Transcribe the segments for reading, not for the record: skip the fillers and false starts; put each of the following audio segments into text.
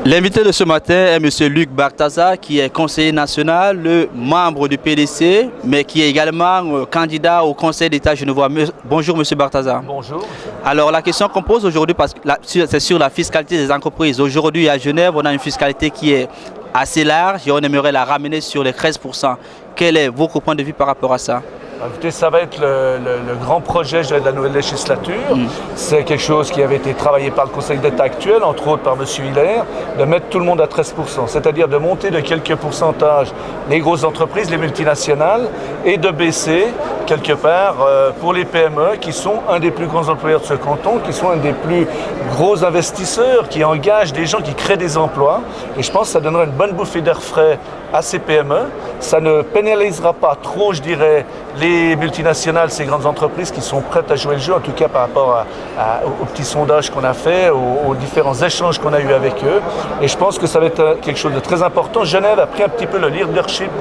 L'invité de ce matin est M. Luc Barthaza, qui est conseiller national, le membre du PDC, mais qui est également candidat au Conseil d'État genevois. Bonjour M. Barthaza. Bonjour. Alors la question qu'on pose aujourd'hui, c'est sur la fiscalité des entreprises. Aujourd'hui à Genève, on a une fiscalité qui est assez large et on aimerait la ramener sur les 13%. Quel est votre point de vue par rapport à ça? Écoutez, ça va être le grand projet de la nouvelle législature. C'est quelque chose qui avait été travaillé par le Conseil d'État actuel, entre autres par M. Hiller, de mettre tout le monde à 13%, c'est-à-dire de monter de quelques pourcentages les grosses entreprises, les multinationales, et de baisser quelque part pour les PME, qui sont un des plus grands employeurs de ce canton, qui sont un des plus gros investisseurs, qui engagent des gens, qui créent des emplois. Et je pense que ça donnera une bonne bouffée d'air frais à ces PME. Ça ne pénalisera pas trop, je dirais, les multinationales, ces grandes entreprises qui sont prêtes à jouer le jeu, en tout cas par rapport aux petits sondages qu'on a fait, aux différents échanges qu'on a eus avec eux. Et je pense que ça va être quelque chose de très important. Genève a pris un petit peu le leadership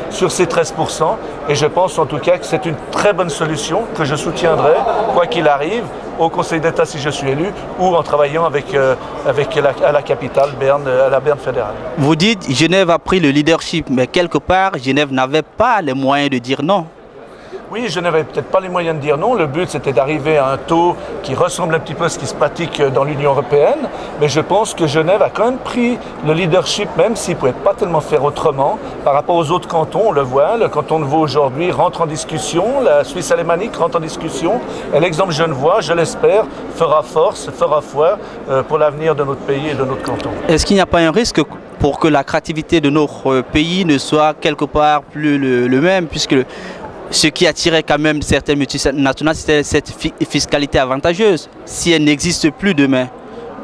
sur ces 13%. Et je pense en tout cas que c'est une très bonne solution que je soutiendrai, quoi qu'il arrive, au Conseil d'État si je suis élu, ou en travaillant avec à la capitale, Berne, à la Berne fédérale. Vous dites Genève a pris le leadership, mais quelque part, Genève n'avait pas les moyens de dire non. Oui, je n'avais peut-être pas les moyens de dire non. Le but, c'était d'arriver à un taux qui ressemble un petit peu à ce qui se pratique dans l'Union européenne. Mais je pense que Genève a quand même pris le leadership, même s'il ne pouvait pas tellement faire autrement. Par rapport aux autres cantons, on le voit, le canton de Vaud aujourd'hui rentre en discussion, la Suisse alémanique rentre en discussion. Et l'exemple genevois, je l'espère, fera force, fera foi pour l'avenir de notre pays et de notre canton. Est-ce qu'il n'y a pas un risque pour que la créativité de notre pays ne soit quelque part plus le même, puisque ce qui attirait quand même certaines multinationales, c'était cette fiscalité avantageuse, si elle n'existe plus demain?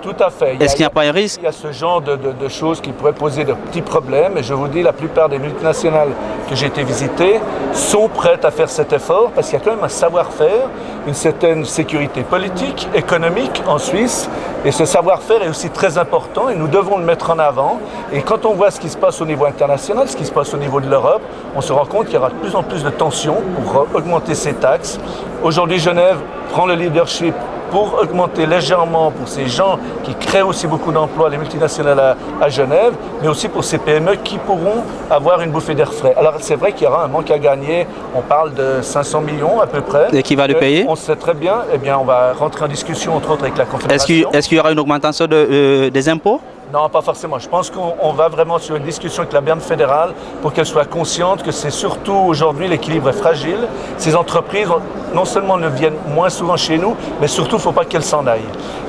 Tout à fait. Est-ce qu'il n'y a pas un risque? Il y a ce genre de choses qui pourraient poser de petits problèmes. Et je vous dis, la plupart des multinationales que j'ai été visiter sont prêtes à faire cet effort parce qu'il y a quand même un savoir-faire, une certaine sécurité politique, économique en Suisse. Et ce savoir-faire est aussi très important et nous devons le mettre en avant. Et quand on voit ce qui se passe au niveau international, ce qui se passe au niveau de l'Europe, on se rend compte qu'il y aura de plus en plus de tensions pour augmenter ces taxes. Aujourd'hui, Genève prend le leadership pour augmenter légèrement pour ces gens qui créent aussi beaucoup d'emplois, les multinationales à Genève, mais aussi pour ces PME qui pourront avoir une bouffée d'air frais. Alors c'est vrai qu'il y aura un manque à gagner, on parle de 500 millions à peu près. Et qui va le payer? On sait très bien, eh bien on va rentrer en discussion entre autres avec la Confédération. Est-ce qu'il y aura une augmentation des impôts? Non, pas forcément. Je pense qu'on va vraiment sur une discussion avec la Berne fédérale pour qu'elle soit consciente que c'est surtout aujourd'hui l'équilibre est fragile. Ces entreprises, non seulement ne viennent moins souvent chez nous, mais surtout, il ne faut pas qu'elles s'en aillent.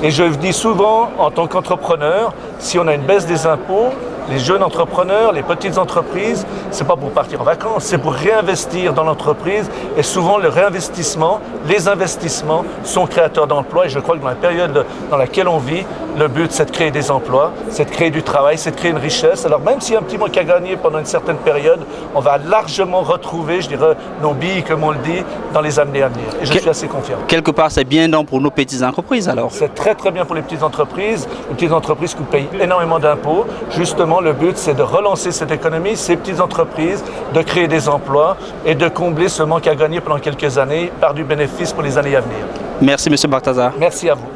Et je dis souvent, en tant qu'entrepreneur, si on a une baisse des impôts, les jeunes entrepreneurs, les petites entreprises, c'est pas pour partir en vacances, c'est pour réinvestir dans l'entreprise. Et souvent, le réinvestissement, les investissements sont créateurs d'emplois. Et je crois que dans la période dans laquelle on vit, le but, c'est de créer des emplois, c'est de créer du travail, c'est de créer une richesse. Alors même s'il y a un petit manque à gagner pendant une certaine période, on va largement retrouver, je dirais, nos billes, comme on le dit, dans les années à venir. Et je suis assez confiant. Quelque part, c'est bien donc pour nos petites entreprises alors? C'est très très bien pour les petites entreprises qui payent énormément d'impôts. Justement, le but, c'est de relancer cette économie, ces petites entreprises, de créer des emplois et de combler ce manque à gagner pendant quelques années par du bénéfice pour les années à venir. Merci M. Barthaza. Merci à vous.